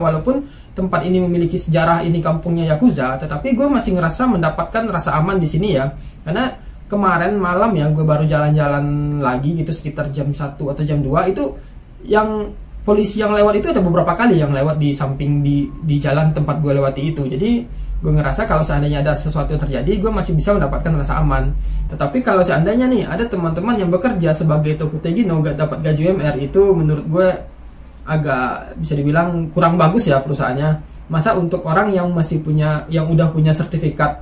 Walaupun tempat ini memiliki sejarah, ini kampungnya Yakuza, tetapi gue masih ngerasa mendapatkan rasa aman di sini ya. Karena kemarin malam ya gue baru jalan-jalan lagi gitu sekitar jam 1 atau jam 2 itu yang polisi yang lewat itu ada beberapa kali yang lewat di samping di jalan tempat gue lewati itu. Jadi gue ngerasa kalau seandainya ada sesuatu yang terjadi, gue masih bisa mendapatkan rasa aman. Tetapi kalau seandainya nih ada teman-teman yang bekerja sebagai Tokutegino gak dapat gaji UMR, itu menurut gue agak bisa dibilang kurang bagus ya perusahaannya. Masa untuk orang yang masih punya, yang udah punya sertifikat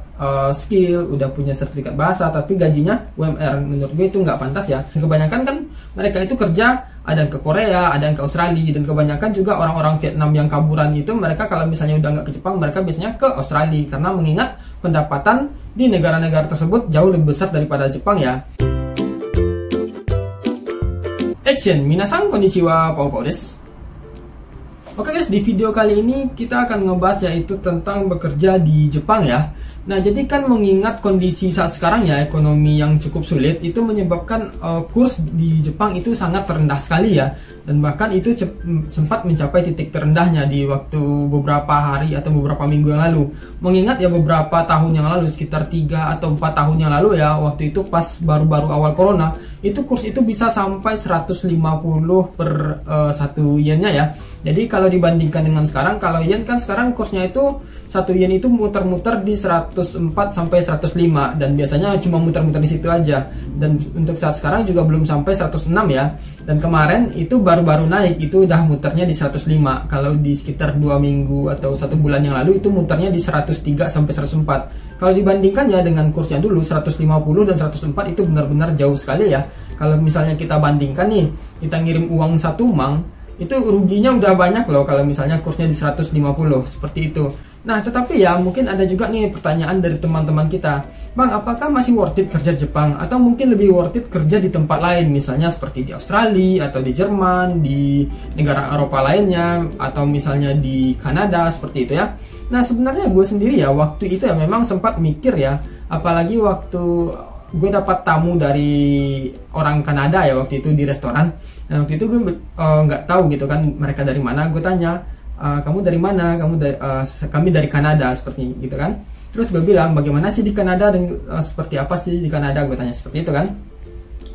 skill, udah punya sertifikat bahasa, tapi gajinya UMR, menurut gue itu nggak pantas ya. Kebanyakan kan mereka itu kerja, ada yang ke Korea, ada yang ke Australia, dan kebanyakan juga orang-orang Vietnam yang kaburan itu, mereka kalau misalnya udah nggak ke Jepang, mereka biasanya ke Australia, karena mengingat pendapatan di negara-negara tersebut jauh lebih besar daripada Jepang ya. Action, minasan konnichiwa, Pau desu. Oke guys, di video kali ini kita akan ngebahas yaitu tentang bekerja di Jepang ya. Nah, jadi kan mengingat kondisi saat sekarang ya, ekonomi yang cukup sulit, itu menyebabkan kurs di Jepang itu sangat rendah sekali ya. Dan bahkan itu sempat mencapai titik terendahnya di waktu beberapa hari atau beberapa minggu yang lalu. Mengingat ya beberapa tahun yang lalu, sekitar 3 atau 4 tahun yang lalu ya, waktu itu pas baru-baru awal corona, itu kurs itu bisa sampai 150 per 1 yennya ya. Jadi kalau dibandingkan dengan sekarang, kalau yen kan sekarang kursnya itu 1 yen itu muter-muter di 104 sampai 105, dan biasanya cuma muter-muter di situ aja. Dan untuk saat sekarang juga belum sampai 106 ya. Dan kemarin itu baru-baru naik, itu udah muternya di 105. Kalau di sekitar 2 minggu atau 1 bulan yang lalu itu muternya di 103 sampai 104. Kalau dibandingkan ya dengan kursnya dulu 150 dan 104, itu benar-benar jauh sekali ya. Kalau misalnya kita bandingkan nih, kita ngirim uang 1 mang, itu ruginya udah banyak loh kalau misalnya kursnya di 150 seperti itu. Nah, tetapi ya mungkin ada juga nih pertanyaan dari teman-teman kita, Bang, apakah masih worth it kerja di Jepang, atau mungkin lebih worth it kerja di tempat lain, misalnya seperti di Australia atau di Jerman, di negara Eropa lainnya, atau misalnya di Kanada seperti itu ya. Nah, sebenarnya gue sendiri ya waktu itu ya memang sempat mikir ya, apalagi waktu gue dapat tamu dari orang Kanada ya waktu itu di restoran. Nah, waktu itu gue nggak tahu gitu kan mereka dari mana. Gue tanya, kamu dari mana? Kami dari Kanada seperti gitu kan. Terus gue bilang, bagaimana sih di Kanada dan seperti apa sih di Kanada? Gue tanya seperti itu kan.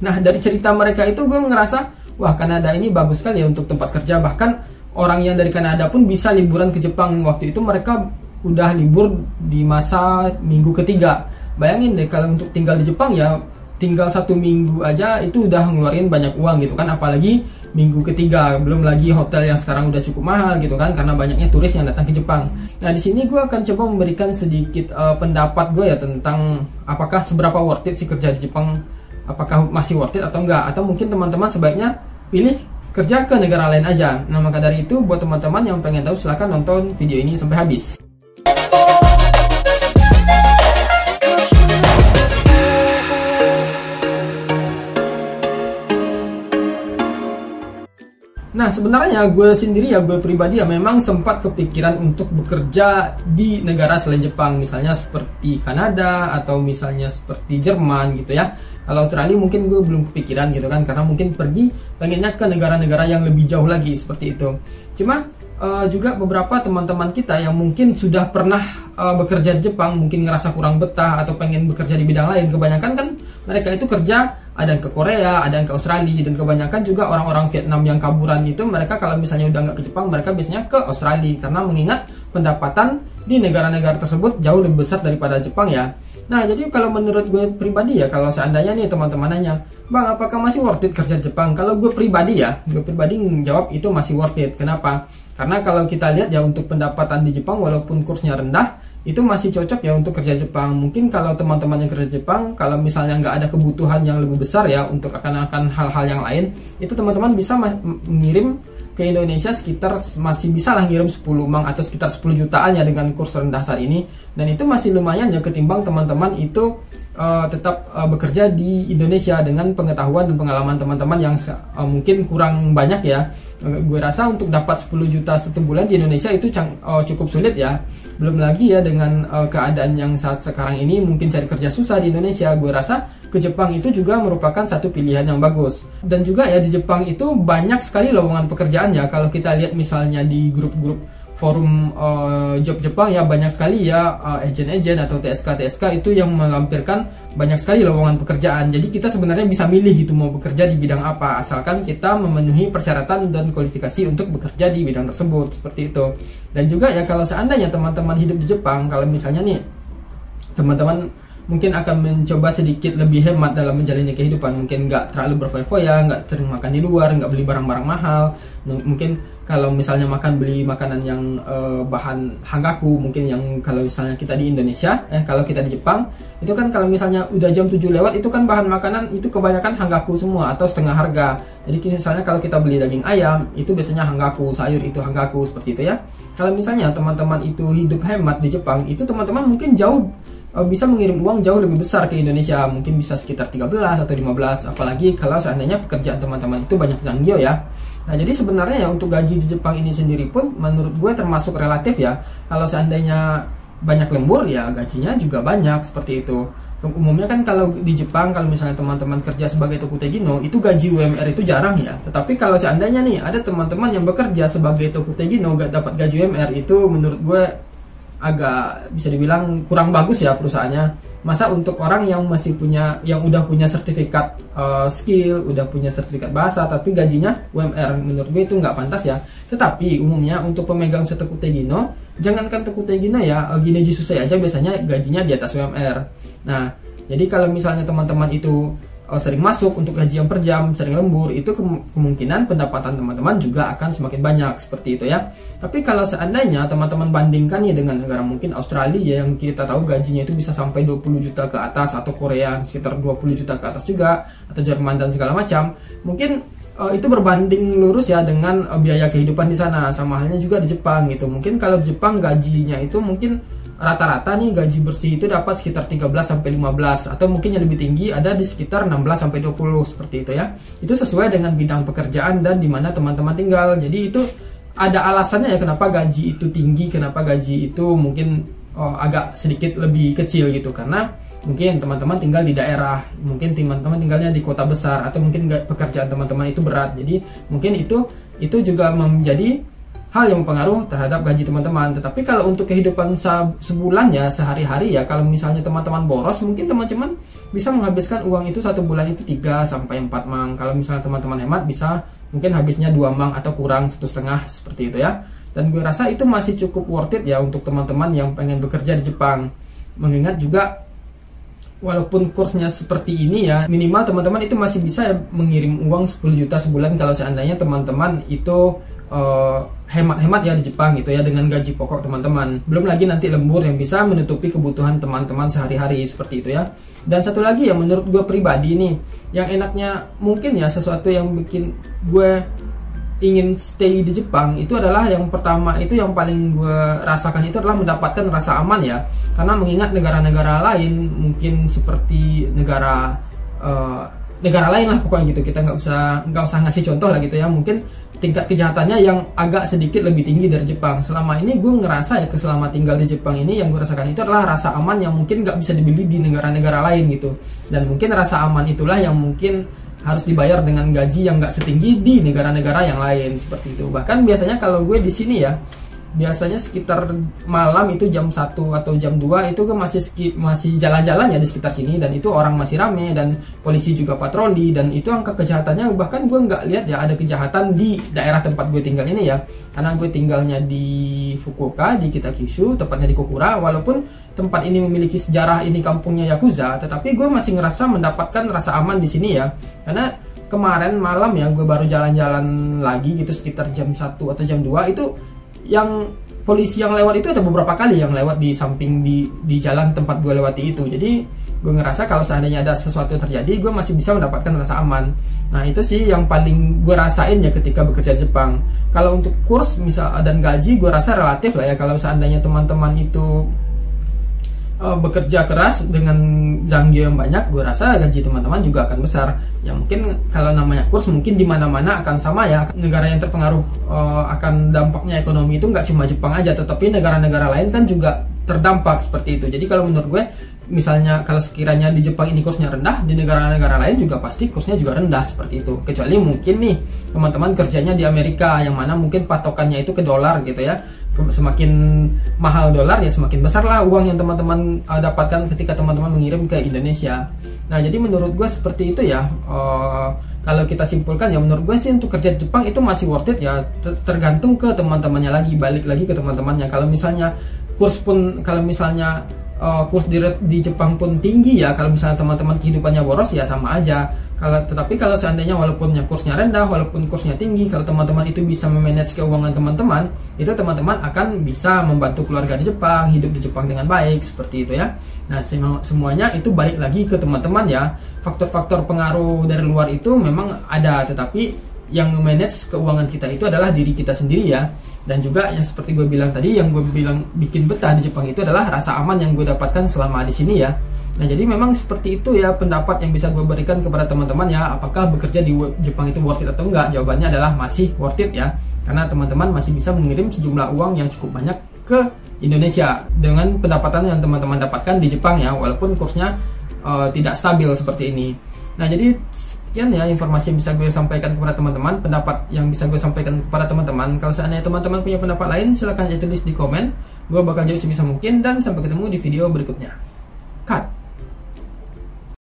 Nah, dari cerita mereka itu gue ngerasa, wah, Kanada ini bagus sekali ya untuk tempat kerja. Bahkan orang yang dari Kanada pun bisa liburan ke Jepang. Waktu itu mereka udah libur di masa minggu ketiga. Bayangin deh kalau untuk tinggal di Jepang ya, tinggal 1 minggu aja itu udah ngeluarin banyak uang gitu kan, apalagi minggu ketiga, belum lagi hotel yang sekarang udah cukup mahal gitu kan, karena banyaknya turis yang datang ke Jepang. Nah, di sini gue akan coba memberikan sedikit pendapat gue ya tentang apakah seberapa worth it sih kerja di Jepang, apakah masih worth it atau enggak, atau mungkin teman-teman sebaiknya pilih kerja ke negara lain aja. Nah, maka dari itu buat teman-teman yang pengen tahu, silahkan nonton video ini sampai habis. Nah, sebenarnya gue sendiri ya, gue pribadi ya memang sempat kepikiran untuk bekerja di negara selain Jepang, misalnya seperti Kanada atau misalnya seperti Jerman gitu ya. Kalau Australia mungkin gue belum kepikiran gitu kan, karena mungkin pergi pengennya ke negara-negara yang lebih jauh lagi seperti itu. Cuma juga beberapa teman-teman kita yang mungkin sudah pernah bekerja di Jepang, mungkin ngerasa kurang betah atau pengen bekerja di bidang lain. Kebanyakan kan mereka itu kerja, ada yang ke Korea, ada yang ke Australia, dan kebanyakan juga orang-orang Vietnam yang kaburan itu, mereka kalau misalnya udah nggak ke Jepang, mereka biasanya ke Australia, karena mengingat pendapatan di negara-negara tersebut jauh lebih besar daripada Jepang ya. Nah, jadi kalau menurut gue pribadi ya, kalau seandainya nih teman-teman nanya, Bang, apakah masih worth it kerja di Jepang? Kalau gue pribadi ya, gue pribadi jawab itu masih worth it. Kenapa? Karena kalau kita lihat ya, untuk pendapatan di Jepang walaupun kursnya rendah, itu masih cocok ya untuk kerja Jepang. Mungkin kalau teman-teman yang kerja Jepang, kalau misalnya nggak ada kebutuhan yang lebih besar ya untuk akan hal-hal yang lain, itu teman-teman bisa mengirim ke Indonesia sekitar, masih bisa lah ngirim 10 mang atau sekitar 10 jutaan ya dengan kurs rendah saat ini. Dan itu masih lumayan ya ketimbang teman-teman itu tetap bekerja di Indonesia dengan pengetahuan dan pengalaman teman-teman yang mungkin kurang banyak ya. Gue rasa untuk dapat 10 juta 1 bulan di Indonesia itu cukup sulit ya. Belum lagi ya dengan keadaan yang saat sekarang ini mungkin cari kerja susah di Indonesia. Gue rasa ke Jepang itu juga merupakan satu pilihan yang bagus. Dan juga ya di Jepang itu banyak sekali lowongan pekerjaan ya. Kalau kita lihat misalnya di grup-grup forum job Jepang ya banyak sekali ya agen-agen atau TSK itu yang melampirkan banyak sekali lowongan pekerjaan. Jadi kita sebenarnya bisa milih gitu mau bekerja di bidang apa, asalkan kita memenuhi persyaratan dan kualifikasi untuk bekerja di bidang tersebut, seperti itu. Dan juga ya kalau seandainya teman-teman hidup di Jepang, kalau misalnya nih teman-teman mungkin akan mencoba sedikit lebih hemat dalam menjalani kehidupan, mungkin nggak terlalu berfoya-foya, nggak sering makan di luar, nggak beli barang-barang mahal. Mungkin kalau misalnya beli makanan yang bahan hangaku, mungkin yang kalau misalnya kita di Indonesia, kalau kita di Jepang, itu kan kalau misalnya udah jam 7 lewat, itu kan bahan makanan itu kebanyakan hangaku semua atau setengah harga. Jadi misalnya kalau kita beli daging ayam, itu biasanya hangaku, sayur itu hangaku, seperti itu ya. Kalau misalnya teman-teman itu hidup hemat di Jepang, itu teman-teman mungkin jauh bisa mengirim uang jauh lebih besar ke Indonesia, mungkin bisa sekitar 13 atau 15, apalagi kalau seandainya pekerjaan teman-teman itu banyak zanggyo ya. Nah jadi sebenarnya ya untuk gaji di Jepang ini sendiri pun menurut gue termasuk relatif ya. Kalau seandainya banyak lembur ya gajinya juga banyak, seperti itu. Umumnya kan kalau di Jepang, kalau misalnya teman-teman kerja sebagai tokutegino, itu gaji UMR itu jarang ya. Tetapi kalau seandainya nih ada teman-teman yang bekerja sebagai tokutegino gak dapat gaji UMR, itu menurut gue agak bisa dibilang kurang bagus ya perusahaannya. Masa untuk orang yang masih punya, yang udah punya sertifikat skill, udah punya sertifikat bahasa, tapi gajinya UMR, menurut gue itu nggak pantas ya. Tetapi umumnya untuk pemegang tokutegino, jangankan tokutegino ya, gini Jisusei aja biasanya gajinya di atas UMR. Nah, jadi kalau misalnya teman-teman itu sering masuk untuk gaji yang per jam, sering lembur, itu kemungkinan pendapatan teman-teman juga akan semakin banyak, seperti itu ya. Tapi kalau seandainya teman-teman bandingkannya dengan negara mungkin Australia yang kita tahu gajinya itu bisa sampai 20 juta ke atas, atau Korea sekitar 20 juta ke atas juga, atau Jerman dan segala macam, mungkin itu berbanding lurus ya dengan biaya kehidupan di sana. Sama halnya juga di Jepang gitu. Mungkin kalau di Jepang gajinya itu mungkin rata-rata nih gaji bersih itu dapat sekitar 13 sampai 15, atau mungkin yang lebih tinggi ada di sekitar 16 sampai 20, seperti itu ya. Itu sesuai dengan bidang pekerjaan dan di mana teman-teman tinggal. Jadi itu ada alasannya ya kenapa gaji itu tinggi, kenapa gaji itu mungkin agak sedikit lebih kecil gitu, karena mungkin teman-teman tinggal di daerah, mungkin teman-teman tinggalnya di kota besar, atau mungkin pekerjaan teman-teman itu berat. Jadi mungkin itu juga menjadi hal yang mempengaruhi terhadap gaji teman-teman. Tetapi kalau untuk kehidupan sebulan ya, sehari-hari ya, kalau misalnya teman-teman boros, mungkin teman-teman bisa menghabiskan uang itu satu bulan itu 3 sampai 4 mang. Kalau misalnya teman-teman hemat, bisa mungkin habisnya 2 mang atau kurang 1,5, seperti itu ya. Dan gue rasa itu masih cukup worth it ya untuk teman-teman yang pengen bekerja di Jepang. Mengingat juga walaupun kursnya seperti ini ya, minimal teman-teman itu masih bisa mengirim uang 10 juta sebulan kalau seandainya teman-teman itu hemat-hemat ya di Jepang gitu ya, dengan gaji pokok teman-teman. Belum lagi nanti lembur yang bisa menutupi kebutuhan teman-teman sehari-hari, seperti itu ya. Dan satu lagi ya, menurut gue pribadi nih, yang enaknya mungkin ya, sesuatu yang bikin gue ingin stay di Jepang itu adalah yang pertama, itu yang paling gue rasakan itu adalah mendapatkan rasa aman ya. Karena mengingat negara-negara lain, mungkin seperti negara lain lah pokoknya gitu, kita nggak usah ngasih contoh lah gitu ya, mungkin tingkat kejahatannya yang agak sedikit lebih tinggi dari Jepang. Selama ini gue ngerasa ya, selama tinggal di Jepang ini yang gue rasakan itu adalah rasa aman yang mungkin nggak bisa dibeli di negara-negara lain gitu. Dan mungkin rasa aman itulah yang mungkin harus dibayar dengan gaji yang nggak setinggi di negara-negara yang lain, seperti itu. Bahkan biasanya kalau gue di sini ya, biasanya sekitar malam itu jam 1 atau jam 2 itu gue masih jalan-jalan ya di sekitar sini, dan itu orang masih rame dan polisi juga patroli, dan itu angka kejahatannya bahkan gue nggak lihat ya ada kejahatan di daerah tempat gue tinggal ini ya, karena gue tinggalnya di Fukuoka, di Kitakyushu, tepatnya di Kokura. Walaupun tempat ini memiliki sejarah, ini kampungnya Yakuza, tetapi gue masih ngerasa mendapatkan rasa aman di sini ya. Karena kemarin malam ya gue baru jalan-jalan lagi gitu sekitar jam 1 atau jam 2, itu yang polisi yang lewat itu ada beberapa kali yang lewat di samping di jalan tempat gue lewati itu. Jadi gue ngerasa kalau seandainya ada sesuatu yang terjadi, gue masih bisa mendapatkan rasa aman. Nah itu sih yang paling gue rasain ya ketika bekerja di Jepang. Kalau untuk kurs misal dan gaji, gue rasa relatif lah ya. Kalau seandainya teman-teman itu bekerja keras dengan zanggyo yang banyak, gue rasa gaji teman-teman juga akan besar. Ya mungkin kalau namanya kurs, mungkin di mana-mana akan sama ya. Negara yang terpengaruh akan dampaknya ekonomi itu nggak cuma Jepang aja, tetapi negara-negara lain kan juga terdampak, seperti itu. Jadi kalau menurut gue, misalnya kalau sekiranya di Jepang ini kursnya rendah, di negara-negara lain juga pasti kursnya juga rendah, seperti itu. Kecuali mungkin nih teman-teman kerjanya di Amerika, yang mana mungkin patokannya itu ke dolar gitu ya. semakin mahal dolar ya semakin besar lah uang yang teman-teman dapatkan ketika teman-teman mengirim ke Indonesia. Nah jadi menurut gue seperti itu ya. Kalau kita simpulkan ya menurut gue sih untuk kerja di Jepang itu masih worth it ya, tergantung ke teman-temannya lagi, balik lagi ke teman-temannya. Kalau misalnya kurs di Jepang pun tinggi ya, kalau misalnya teman-teman kehidupannya boros ya sama aja. Tetapi kalau seandainya walaupun kursnya rendah, walaupun kursnya tinggi, kalau teman-teman itu bisa memanage keuangan teman-teman, itu teman-teman akan bisa membantu keluarga di Jepang, hidup di Jepang dengan baik, seperti itu ya. Nah semuanya itu balik lagi ke teman-teman ya. Faktor-faktor pengaruh dari luar itu memang ada, tetapi yang manage keuangan kita itu adalah diri kita sendiri ya. Dan juga yang seperti gue bilang tadi, yang gue bilang bikin betah di Jepang itu adalah rasa aman yang gue dapatkan selama di sini ya. Nah jadi memang seperti itu ya pendapat yang bisa gue berikan kepada teman-teman ya. Apakah bekerja di Jepang itu worth it atau enggak? Jawabannya adalah masih worth it ya. Karena teman-teman masih bisa mengirim sejumlah uang yang cukup banyak ke Indonesia dengan pendapatan yang teman-teman dapatkan di Jepang ya, walaupun kursnya tidak stabil seperti ini. Nah jadi sekian ya informasi yang bisa gue sampaikan kepada teman-teman, pendapat yang bisa gue sampaikan kepada teman-teman. Kalau seandainya teman-teman punya pendapat lain, silahkan aja tulis di komen. Gue bakal jawab sebisa mungkin, dan sampai ketemu di video berikutnya. Cut.